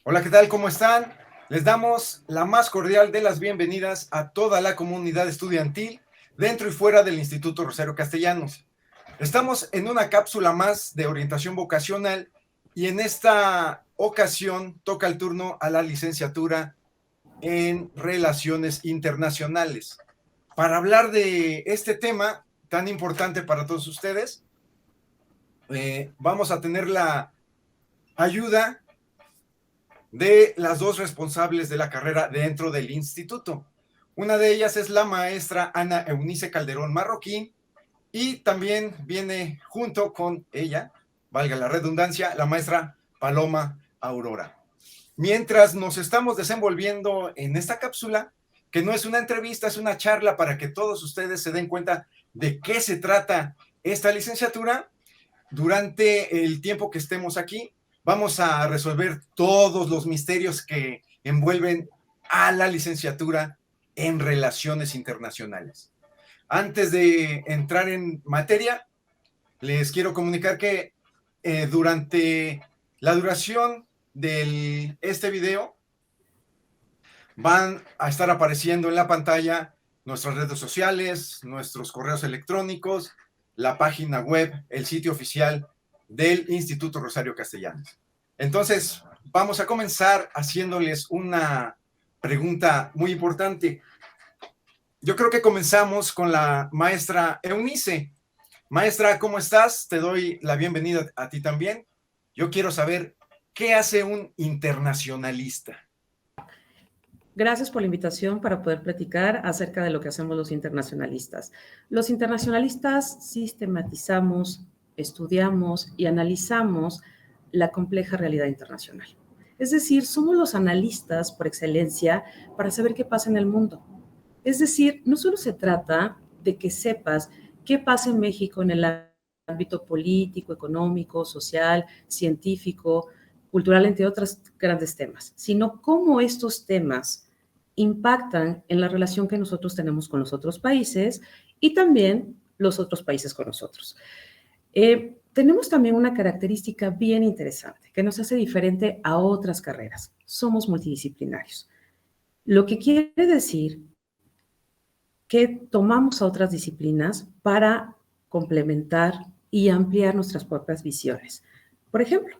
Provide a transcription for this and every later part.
Hola, ¿qué tal? ¿Cómo están? Les damos la más cordial de las bienvenidas a toda la comunidad estudiantil dentro y fuera del Instituto Rosario Castellanos. Estamos en una cápsula más de orientación vocacional y en esta ocasión toca el turno a la licenciatura en Relaciones Internacionales. Para hablar de este tema tan importante para todos ustedes, vamos a tener la ayuda de las dos responsables de la carrera dentro del instituto. Una de ellas es la maestra Ana Eunice Calderón Marroquín y también viene junto con ella, valga la redundancia, la maestra Paloma Aurora. Mientras nos estamos desenvolviendo en esta cápsula, que no es una entrevista, es una charla para que todos ustedes se den cuenta de qué se trata esta licenciatura. Durante el tiempo que estemos aquí, vamos a resolver todos los misterios que envuelven a la licenciatura en Relaciones Internacionales. Antes de entrar en materia, les quiero comunicar que durante la duración de este video van a estar apareciendo en la pantalla nuestras redes sociales, nuestros correos electrónicos, la página web, el sitio oficial del Instituto Rosario Castellanos. Entonces, vamos a comenzar haciéndoles una pregunta muy importante. Yo creo que comenzamos con la maestra Eunice. Maestra, ¿cómo estás? Te doy la bienvenida a ti también. Yo quiero saber, ¿qué hace un internacionalista? Gracias por la invitación para poder platicar acerca de lo que hacemos los internacionalistas. Los internacionalistas sistematizamos, estudiamos y analizamos la compleja realidad internacional. Es decir, somos los analistas por excelencia para saber qué pasa en el mundo. Es decir, no solo se trata de que sepas qué pasa en México en el ámbito político, económico, social, científico, cultural, entre otros grandes temas, sino cómo estos temas impactan en la relación que nosotros tenemos con los otros países y también los otros países con nosotros. Tenemos también una característica bien interesante que nos hace diferente a otras carreras. Somos multidisciplinarios. Lo que quiere decir que tomamos a otras disciplinas para complementar y ampliar nuestras propias visiones. Por ejemplo,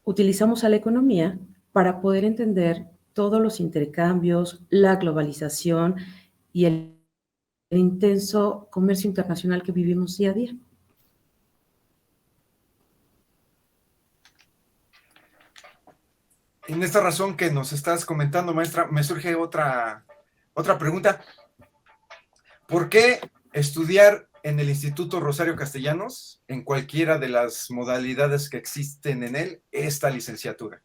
utilizamos a la economía para poder entender todos los intercambios, la globalización y el intenso comercio internacional que vivimos día a día. En esta razón que nos estás comentando, maestra, me surge otra pregunta. ¿Por qué estudiar en el Instituto Rosario Castellanos, en cualquiera de las modalidades que existen en él, esta licenciatura?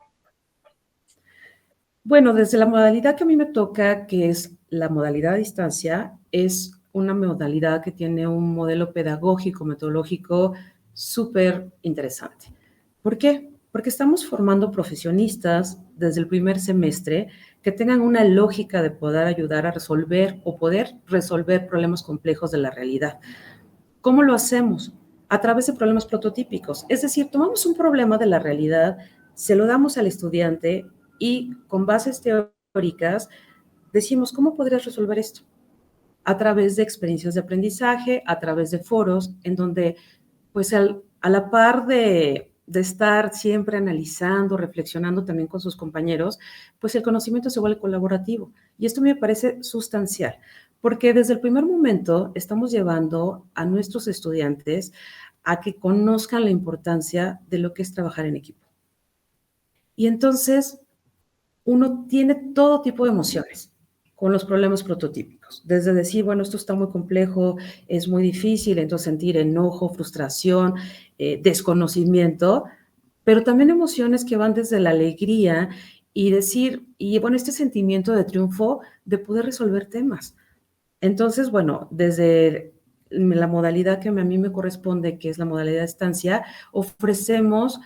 Bueno, desde la modalidad que a mí me toca, que es la modalidad a distancia, es una modalidad que tiene un modelo pedagógico, metodológico súper interesante. ¿Por qué? Porque estamos formando profesionistas desde el primer semestre que tengan una lógica de poder ayudar a resolver o poder resolver problemas complejos de la realidad. ¿Cómo lo hacemos? A través de problemas prototípicos. Es decir, tomamos un problema de la realidad, se lo damos al estudiante y con bases teóricas decimos, ¿cómo podrías resolver esto? A través de experiencias de aprendizaje, a través de foros, en donde, pues, a la par de estar siempre analizando, reflexionando también con sus compañeros, pues el conocimiento se vuelve colaborativo. Y esto me parece sustancial, porque desde el primer momento estamos llevando a nuestros estudiantes a que conozcan la importancia de lo que es trabajar en equipo. Y entonces uno tiene todo tipo de emociones con los problemas prototípicos, desde decir, bueno, esto está muy complejo, es muy difícil, entonces sentir enojo, frustración, desconocimiento, pero también emociones que van desde la alegría y decir, y bueno, este sentimiento de triunfo de poder resolver temas. Entonces, bueno, desde la modalidad que a mí me corresponde, que es la modalidad de estancia, ofrecemos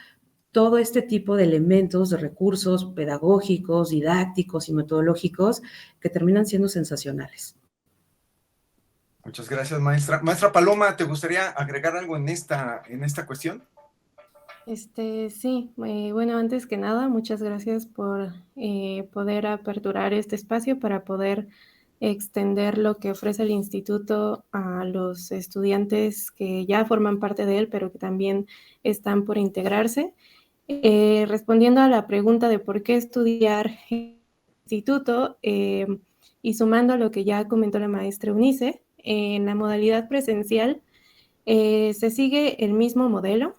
todo este tipo de elementos, de recursos pedagógicos, didácticos y metodológicos que terminan siendo sensacionales. Muchas gracias, maestra. Maestra Paloma, ¿te gustaría agregar algo en esta cuestión? Sí, bueno, antes que nada, muchas gracias por poder aperturar este espacio para poder extender lo que ofrece el instituto a los estudiantes que ya forman parte de él, pero que también están por integrarse. Respondiendo a la pregunta de por qué estudiar en el instituto, y sumando a lo que ya comentó la maestra Eunice, en la modalidad presencial se sigue el mismo modelo,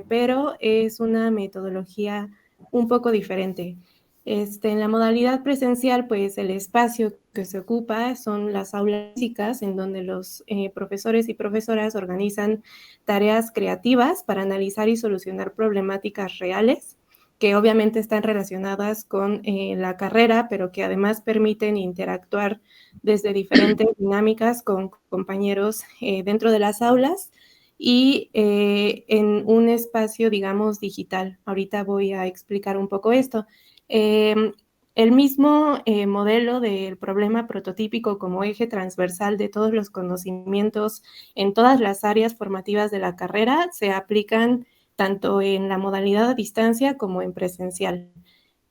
pero es una metodología un poco diferente. En la modalidad presencial, pues el espacio que se ocupa son las aulas físicas, en donde los profesores y profesoras organizan tareas creativas para analizar y solucionar problemáticas reales, que obviamente están relacionadas con la carrera, pero que además permiten interactuar desde diferentes dinámicas con compañeros dentro de las aulas y en un espacio, digamos, digital. Ahorita voy a explicar un poco esto. El mismo modelo del problema prototípico como eje transversal de todos los conocimientos en todas las áreas formativas de la carrera se aplican tanto en la modalidad a distancia como en presencial.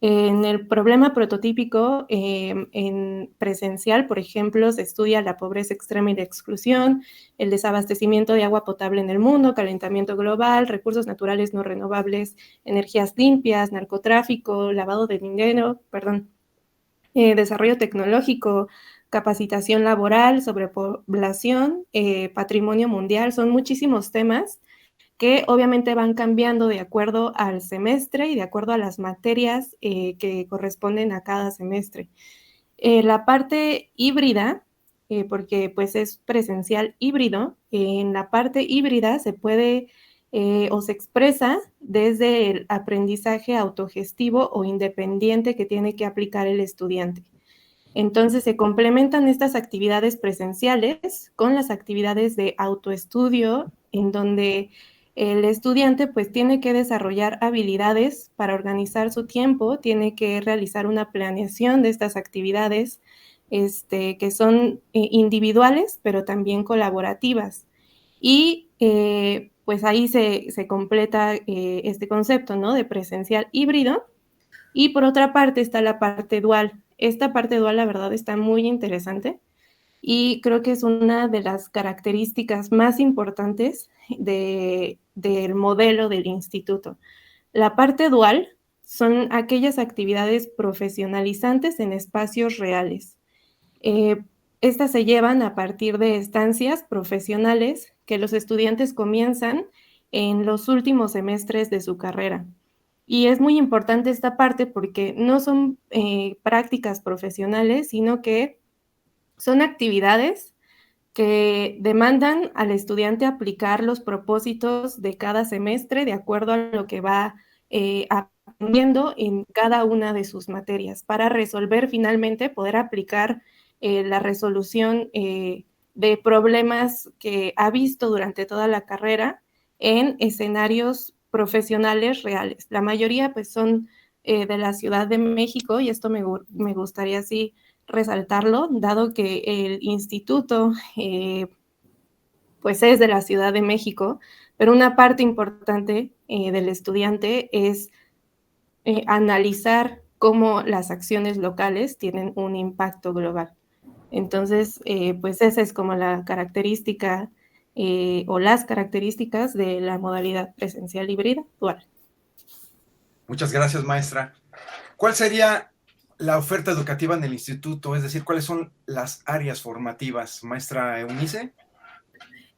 En el problema prototípico, en presencial, por ejemplo, se estudia la pobreza extrema y la exclusión, el desabastecimiento de agua potable en el mundo, calentamiento global, recursos naturales no renovables, energías limpias, narcotráfico, lavado de dinero, desarrollo tecnológico, capacitación laboral, sobrepoblación, patrimonio mundial, son muchísimos temas que obviamente van cambiando de acuerdo al semestre y de acuerdo a las materias que corresponden a cada semestre. La parte híbrida, porque pues es presencial híbrido, en la parte híbrida se puede o se expresa desde el aprendizaje autogestivo o independiente que tiene que aplicar el estudiante. Entonces se complementan estas actividades presenciales con las actividades de autoestudio, en donde el estudiante pues tiene que desarrollar habilidades para organizar su tiempo, tiene que realizar una planeación de estas actividades que son individuales, pero también colaborativas. Y pues ahí se completa este concepto, ¿no? De presencial híbrido. Y por otra parte está la parte dual. Esta parte dual, la verdad, está muy interesante y creo que es una de las características más importantes del modelo del instituto. La parte dual son aquellas actividades profesionalizantes en espacios reales. Eh, Estas se llevan a partir de estancias profesionales que los estudiantes comienzan en los últimos semestres de su carrera. Y es muy importante esta parte porque no son prácticas profesionales, sino que son actividades que demandan al estudiante aplicar los propósitos de cada semestre de acuerdo a lo que va aprendiendo en cada una de sus materias para resolver finalmente, poder aplicar la resolución de problemas que ha visto durante toda la carrera en escenarios profesionales reales. La mayoría pues son de la Ciudad de México y esto me gustaría así resaltarlo, dado que el instituto pues es de la Ciudad de México, pero una parte importante del estudiante es analizar cómo las acciones locales tienen un impacto global. Entonces, pues esa es como la característica o las características de la modalidad presencial híbrida dual. Muchas gracias, maestra. ¿Cuál sería la oferta educativa en el instituto? Es decir, ¿cuáles son las áreas formativas, maestra Eunice?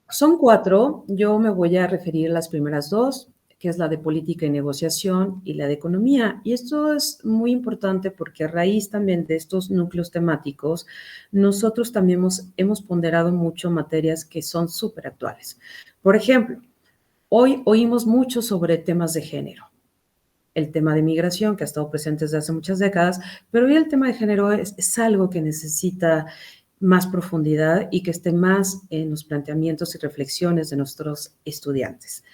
Son 4, yo me voy a referir a las primeras 2, que es la de política y negociación y la de economía. Y esto es muy importante porque a raíz también de estos núcleos temáticos, nosotros también hemos ponderado mucho materias que son súper actuales. Por ejemplo, hoy oímos mucho sobre temas de género, el tema de migración que ha estado presente desde hace muchas décadas, pero hoy el tema de género es algo que necesita más profundidad y que esté más en los planteamientos y reflexiones de nuestros estudiantes,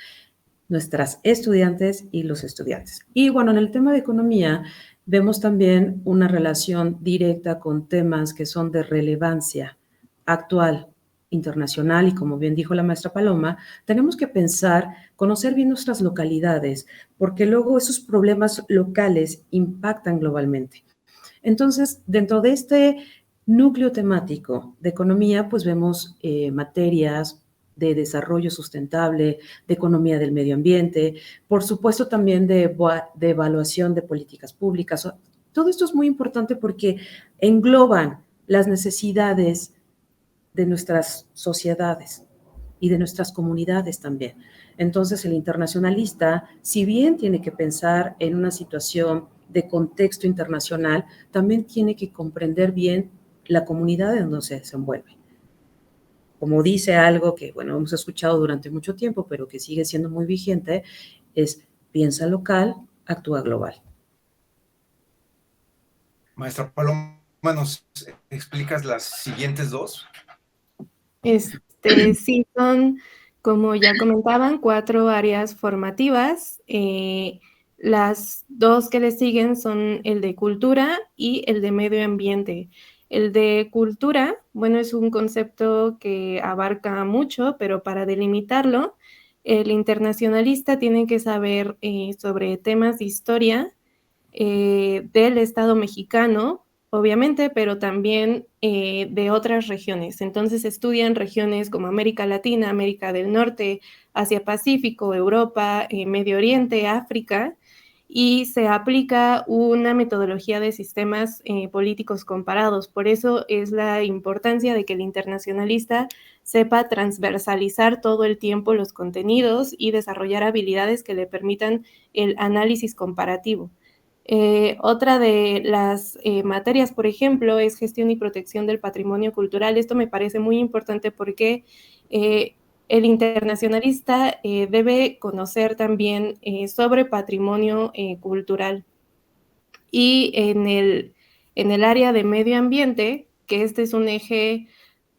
nuestras estudiantes y los estudiantes. Y bueno, en el tema de economía vemos también una relación directa con temas que son de relevancia actual internacional y como bien dijo la maestra Paloma, tenemos que pensar, conocer bien nuestras localidades, porque luego esos problemas locales impactan globalmente. Entonces, dentro de este núcleo temático de economía, pues vemos materias de desarrollo sustentable, de economía del medio ambiente, por supuesto también de evaluación de políticas públicas. Todo esto es muy importante porque engloban las necesidades de nuestras sociedades y de nuestras comunidades también. Entonces, el internacionalista, si bien tiene que pensar en una situación de contexto internacional, también tiene que comprender bien la comunidad en donde se desenvuelve. Como dice algo que, bueno, hemos escuchado durante mucho tiempo, pero que sigue siendo muy vigente, es piensa local, actúa global. Maestra Paloma, ¿nos explicas las siguientes dos? Sí, son, como ya comentaban, 4 áreas formativas. Las 2 que le siguen son el de cultura y el de medio ambiente. El de cultura, bueno, es un concepto que abarca mucho, pero para delimitarlo, el internacionalista tiene que saber sobre temas de historia del Estado mexicano, obviamente, pero también de otras regiones. Entonces estudian regiones como América Latina, América del Norte, Asia Pacífico, Europa, Medio Oriente, África, y se aplica una metodología de sistemas políticos comparados. Por eso es la importancia de que el internacionalista sepa transversalizar todo el tiempo los contenidos y desarrollar habilidades que le permitan el análisis comparativo. Otra de las materias, por ejemplo, es gestión y protección del patrimonio cultural. Esto me parece muy importante porque el internacionalista debe conocer también sobre patrimonio cultural. Y en el área de medio ambiente, que este es un eje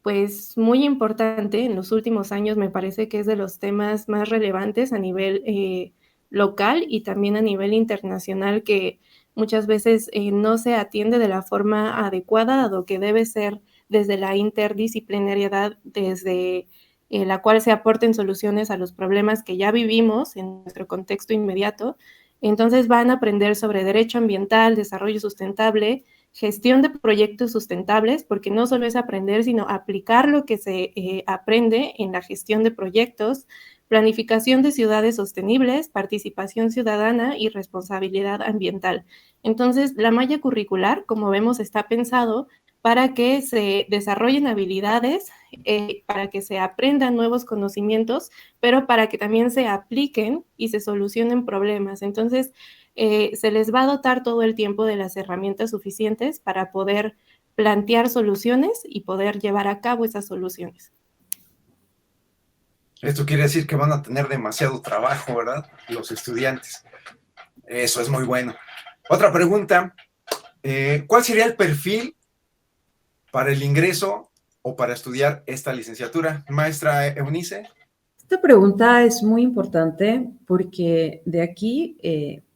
pues muy importante en los últimos años, me parece que es de los temas más relevantes a nivel local y también a nivel internacional, que muchas veces no se atiende de la forma adecuada, dado que debe ser desde la interdisciplinariedad, desde la cual se aporten soluciones a los problemas que ya vivimos en nuestro contexto inmediato. Entonces van a aprender sobre derecho ambiental, desarrollo sustentable, gestión de proyectos sustentables, porque no solo es aprender, sino aplicar lo que se aprende en la gestión de proyectos, planificación de ciudades sostenibles, participación ciudadana y responsabilidad ambiental. Entonces, la malla curricular, como vemos, está pensado para que se desarrollen habilidades, para que se aprendan nuevos conocimientos, pero para que también se apliquen y se solucionen problemas. Entonces, se les va a dotar todo el tiempo de las herramientas suficientes para poder plantear soluciones y poder llevar a cabo esas soluciones. Esto quiere decir que van a tener demasiado trabajo, ¿verdad? Los estudiantes. Eso es muy bueno. Otra pregunta, ¿cuál sería el perfil para el ingreso o para estudiar esta licenciatura? Maestra Eunice. Esta pregunta es muy importante porque de aquí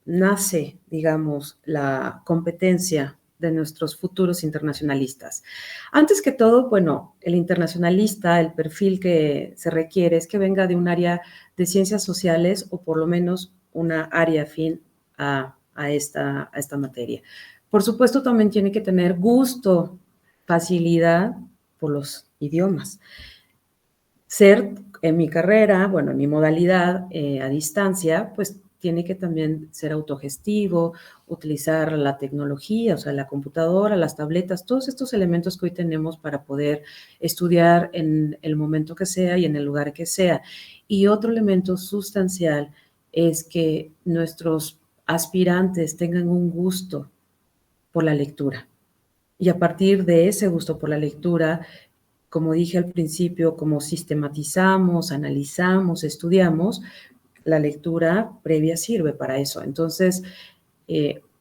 nace, digamos, la competencia de nuestros futuros internacionalistas. Antes que todo, bueno, el internacionalista, el perfil que se requiere es que venga de un área de ciencias sociales o por lo menos una área afín a esta materia. Por supuesto, también tiene que tener gusto, facilidad por los idiomas. Ser en mi carrera, bueno, en mi modalidad a distancia, pues tiene que también ser autogestivo, utilizar la tecnología, o sea, la computadora, las tabletas, todos estos elementos que hoy tenemos para poder estudiar en el momento que sea y en el lugar que sea. Y otro elemento sustancial es que nuestros aspirantes tengan un gusto por la lectura. Y a partir de ese gusto por la lectura, como dije al principio, como sistematizamos, analizamos, estudiamos, la lectura previa sirve para eso. Entonces,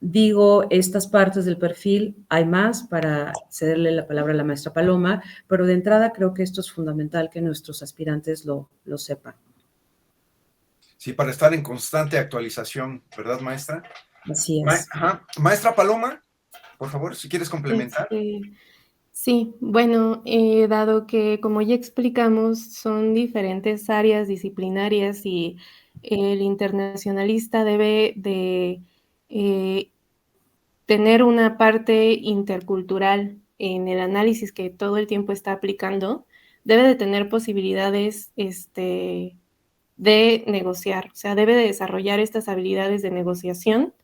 digo estas partes del perfil, hay más para cederle la palabra a la maestra Paloma, pero de entrada creo que esto es fundamental que nuestros aspirantes lo sepan. Sí, para estar en constante actualización, ¿verdad, maestra? Así es. Maestra Paloma, por favor, si quieres complementar. Sí, bueno, dado que, como ya explicamos, son diferentes áreas disciplinarias y el internacionalista debe de eh, tener una parte intercultural en el análisis que todo el tiempo está aplicando, debe de tener posibilidades, de negociar, o sea, debe de desarrollar estas habilidades de negociación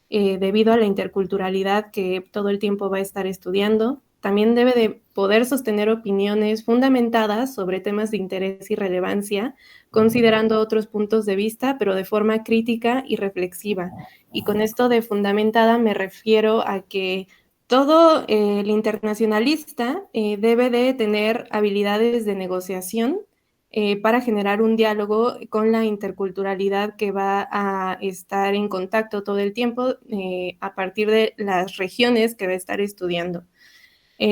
debido a la interculturalidad que todo el tiempo va a estar estudiando. También debe de poder sostener opiniones fundamentadas sobre temas de interés y relevancia, considerando otros puntos de vista, pero de forma crítica y reflexiva. Y con esto de fundamentada me refiero a que todo el internacionalista debe de tener habilidades de negociación para generar un diálogo con la interculturalidad que va a estar en contacto todo el tiempo a partir de las regiones que va a estar estudiando.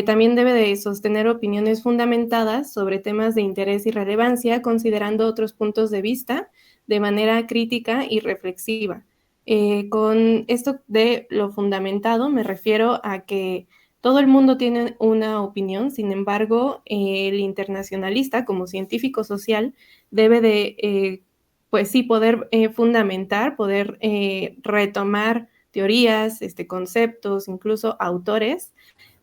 También debe de sostener opiniones fundamentadas sobre temas de interés y relevancia, considerando otros puntos de vista de manera crítica y reflexiva. Con esto de lo fundamentado me refiero a que todo el mundo tiene una opinión, sin embargo, el internacionalista como científico social debe de, pues sí, poder fundamentar, poder retomar teorías, conceptos, incluso autores,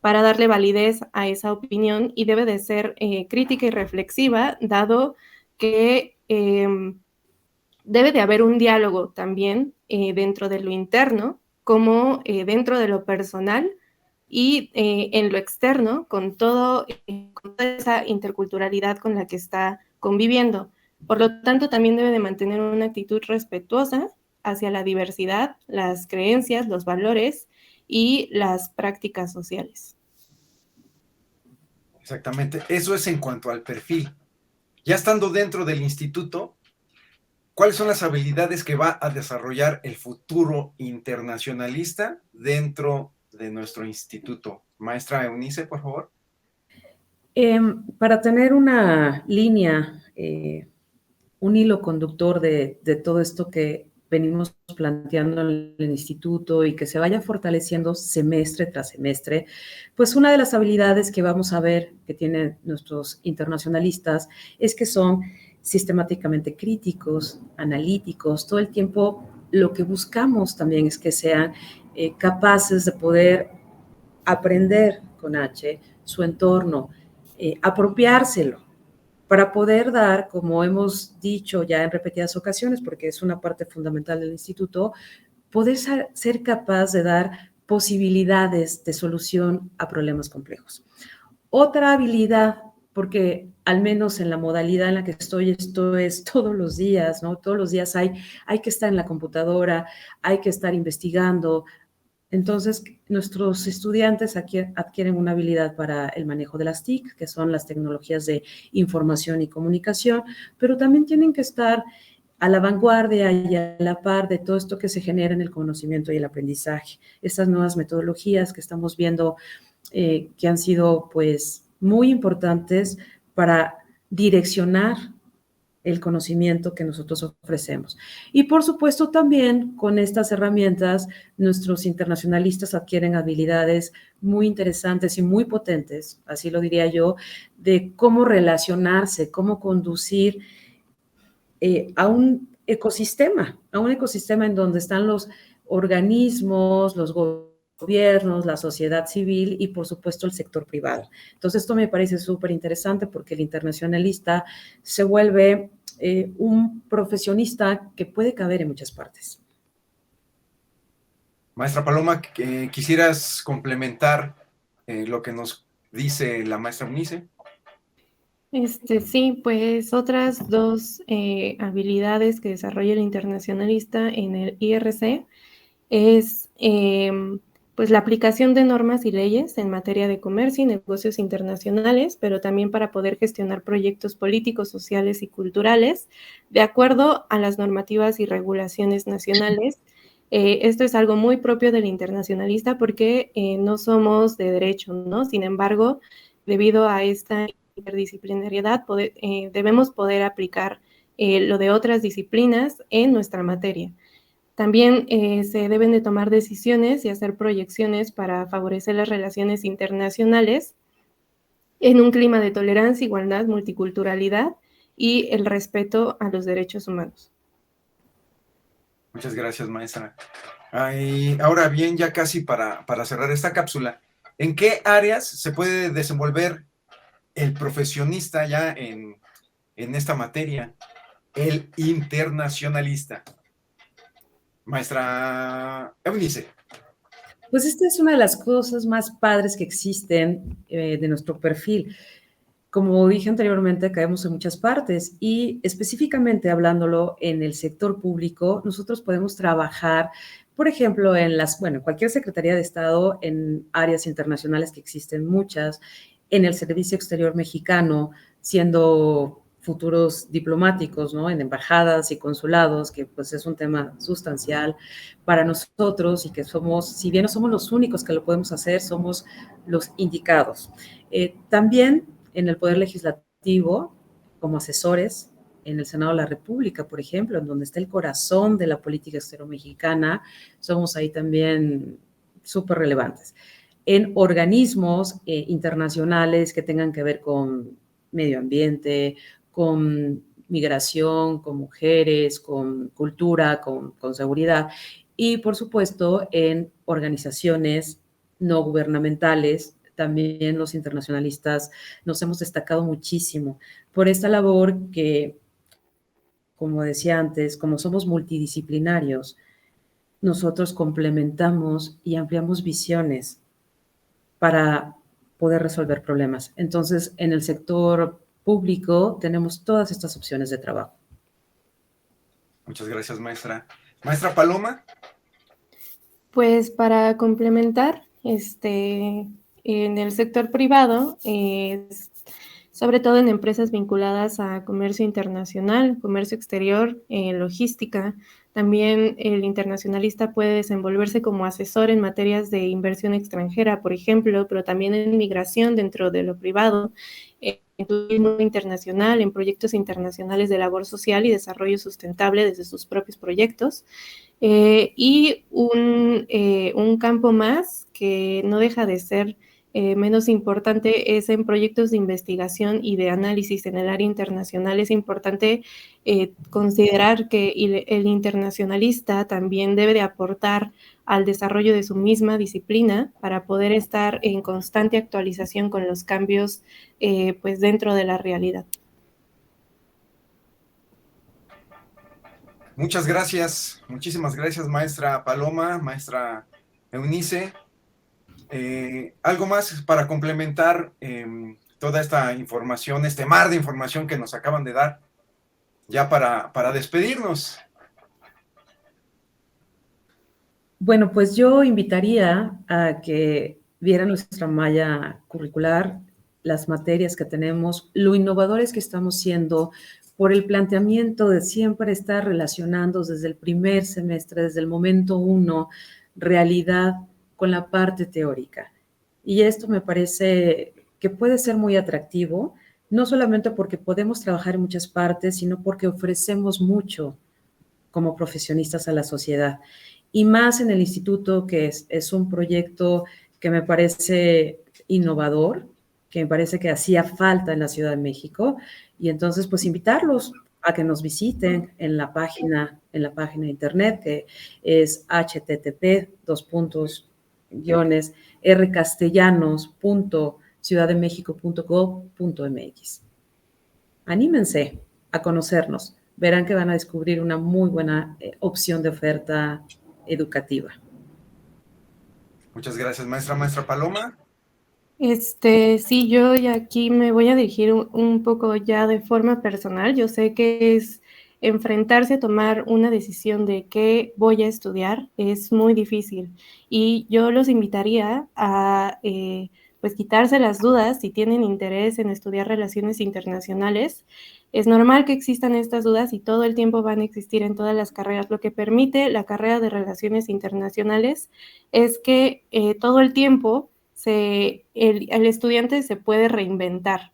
para darle validez a esa opinión y debe de ser crítica y reflexiva, dado que debe de haber un diálogo también dentro de lo interno como dentro de lo personal y en lo externo con toda esa interculturalidad con la que está conviviendo. Por lo tanto, también debe de mantener una actitud respetuosa hacia la diversidad, las creencias, los valores y las prácticas sociales. Exactamente, eso es en cuanto al perfil. Ya estando dentro del instituto, ¿cuáles son las habilidades que va a desarrollar el futuro internacionalista dentro de nuestro instituto? Maestra Eunice, por favor. Para tener una línea, un hilo conductor de todo esto que venimos planteando en el instituto y que se vaya fortaleciendo semestre tras semestre, pues una de las habilidades que vamos a ver que tienen nuestros internacionalistas es que son sistemáticamente críticos, analíticos, todo el tiempo lo que buscamos también es que sean capaces de poder aprender con H su entorno, apropiárselo, para poder dar, como hemos dicho ya en repetidas ocasiones, porque es una parte fundamental del instituto, poder ser capaz de dar posibilidades de solución a problemas complejos. Otra habilidad, porque al menos en la modalidad en la que estoy, esto es todos los días, ¿no? Todos los días hay que estar en la computadora, hay que estar investigando. Entonces, nuestros estudiantes adquieren una habilidad para el manejo de las TIC, que son las tecnologías de información y comunicación, pero también tienen que estar a la vanguardia y a la par de todo esto que se genera en el conocimiento y el aprendizaje. Estas nuevas metodologías que estamos viendo que han sido pues muy importantes para direccionar el conocimiento que nosotros ofrecemos. Y por supuesto también con estas herramientas nuestros internacionalistas adquieren habilidades muy interesantes y muy potentes, así lo diría yo, de cómo relacionarse, cómo conducir a un ecosistema en donde están los organismos, los gobiernos, la sociedad civil y por supuesto el sector privado. Entonces esto me parece súper interesante porque el internacionalista se vuelve un profesionista que puede caber en muchas partes. Maestra Paloma, ¿quisieras complementar lo que nos dice la maestra Eunice? Sí, pues otras dos habilidades que desarrolla el internacionalista en el IRC es pues la aplicación de normas y leyes en materia de comercio y negocios internacionales, pero también para poder gestionar proyectos políticos, sociales y culturales de acuerdo a las normativas y regulaciones nacionales. Esto es algo muy propio del internacionalista porque no somos de derecho, ¿no? Sin embargo, debido a esta interdisciplinariedad, debemos poder aplicar lo de otras disciplinas en nuestra materia. También se deben de tomar decisiones y hacer proyecciones para favorecer las relaciones internacionales en un clima de tolerancia, igualdad, multiculturalidad y el respeto a los derechos humanos. Muchas gracias, maestra. Ahora bien, ya casi para cerrar esta cápsula, ¿en qué áreas se puede desenvolver el profesionista ya en esta materia, el internacionalista? Maestra Eunice. Pues esta es una de las cosas más padres que existen de nuestro perfil. Como dije anteriormente, caemos en muchas partes y específicamente hablándolo en el sector público, nosotros podemos trabajar, por ejemplo, en cualquier Secretaría de Estado, en áreas internacionales que existen muchas, en el Servicio Exterior Mexicano, siendo futuros diplomáticos, ¿no? En embajadas y consulados, que pues es un tema sustancial para nosotros y que somos, si bien no somos los únicos que lo podemos hacer, somos los indicados. También en el Poder Legislativo, como asesores, en el Senado de la República, por ejemplo, en donde está el corazón de la política exterior mexicana, somos ahí también súper relevantes. En organismos internacionales que tengan que ver con medio ambiente, con migración, con mujeres, con cultura, con seguridad, y por supuesto en organizaciones no gubernamentales. También los internacionalistas nos hemos destacado muchísimo por esta labor que, como decía antes, como somos multidisciplinarios, nosotros complementamos y ampliamos visiones para poder resolver problemas. Entonces, en el sector público tenemos todas estas opciones de trabajo. Muchas gracias, maestra. Maestra Paloma. Pues para complementar, en el sector privado, sobre todo en empresas vinculadas a comercio internacional, comercio exterior, logística. También el internacionalista puede desenvolverse como asesor en materias de inversión extranjera, por ejemplo, pero también en migración dentro de lo privado, en turismo internacional, en proyectos internacionales de labor social y desarrollo sustentable desde sus propios proyectos. Y un campo más que no deja de ser menos importante es en proyectos de investigación y de análisis en el área internacional. Es importante considerar que el internacionalista también debe de aportar al desarrollo de su misma disciplina para poder estar en constante actualización con los cambios pues dentro de la realidad. Muchas gracias, muchísimas gracias, maestra Paloma, maestra Eunice. Algo más para complementar toda esta información, este mar de información que nos acaban de dar, ya para despedirnos. Bueno, pues yo invitaría a que vieran nuestra malla curricular, las materias que tenemos, lo innovadores que estamos siendo por el planteamiento de siempre estar relacionando desde el primer semestre, desde el momento uno, realidad con la parte teórica. Y esto me parece que puede ser muy atractivo, no solamente porque podemos trabajar en muchas partes, sino porque ofrecemos mucho como profesionistas a la sociedad. Y más en el instituto, que es un proyecto que me parece innovador, que me parece que hacía falta en la Ciudad de México. Y entonces, pues invitarlos a que nos visiten en la página de internet, que es http://rcastellanos.ciudaddemexico.gov.mx. Anímense a conocernos. Verán que van a descubrir una muy buena opción de oferta educativa. Muchas gracias, maestra. Maestra Paloma. Sí, yo ya aquí me voy a dirigir un poco ya de forma personal. Yo sé que es enfrentarse a tomar una decisión de qué voy a estudiar, es muy difícil. Y yo los invitaría a pues quitarse las dudas si tienen interés en estudiar relaciones internacionales. Es normal que existan estas dudas y todo el tiempo van a existir en todas las carreras. Lo que permite la carrera de relaciones internacionales es que todo el tiempo el estudiante se puede reinventar.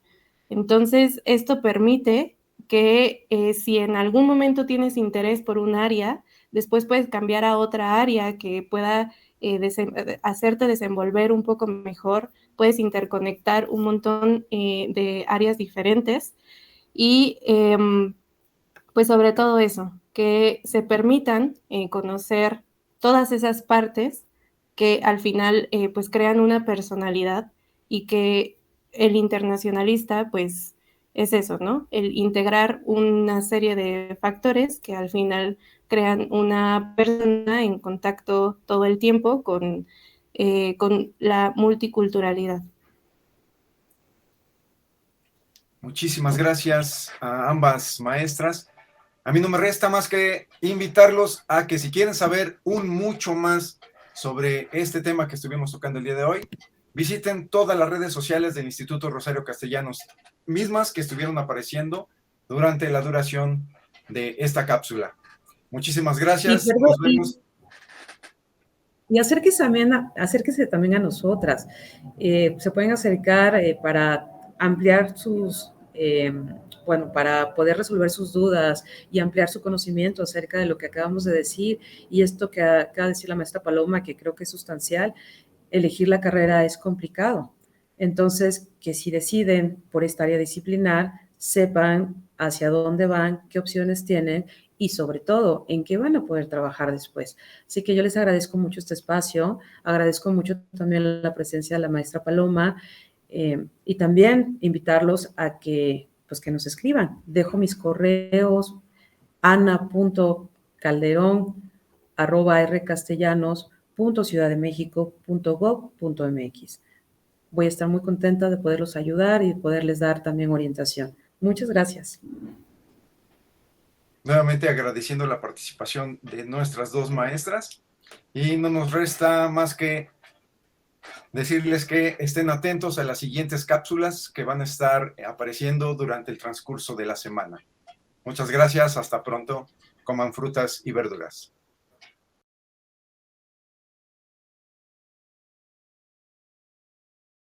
Entonces, esto permite que si en algún momento tienes interés por un área, después puedes cambiar a otra área que pueda hacerte desenvolver un poco mejor, puedes interconectar un montón de áreas diferentes y pues sobre todo eso, que se permitan conocer todas esas partes que al final pues crean una personalidad y que el internacionalista pues es eso, ¿no? El integrar una serie de factores que al final crean una persona en contacto todo el tiempo con la multiculturalidad. Muchísimas gracias a ambas maestras. A mí no me resta más que invitarlos a que si quieren saber mucho más sobre este tema que estuvimos tocando el día de hoy, visiten todas las redes sociales del Instituto Rosario Castellanos, mismas que estuvieron apareciendo durante la duración de esta cápsula. Muchísimas gracias. Nos vemos. Y acérquese también a nosotras. Se pueden acercar para ampliar para poder resolver sus dudas y ampliar su conocimiento acerca de lo que acabamos de decir y esto que acaba de decir la maestra Paloma, que creo que es sustancial. Elegir la carrera es complicado. Entonces, que si deciden por esta área disciplinar, sepan hacia dónde van, qué opciones tienen y sobre todo, en qué van a poder trabajar después. Así que yo les agradezco mucho este espacio, agradezco mucho también la presencia de la maestra Paloma y también invitarlos a que nos escriban. Dejo mis correos ana.calderon@rcastellanos.ciudaddemexico.gov.mx. Voy a estar muy contenta de poderlos ayudar y poderles dar también orientación. Muchas gracias. Nuevamente agradeciendo la participación de nuestras dos maestras y no nos resta más que decirles que estén atentos a las siguientes cápsulas que van a estar apareciendo durante el transcurso de la semana. Muchas gracias, hasta pronto, coman frutas y verduras.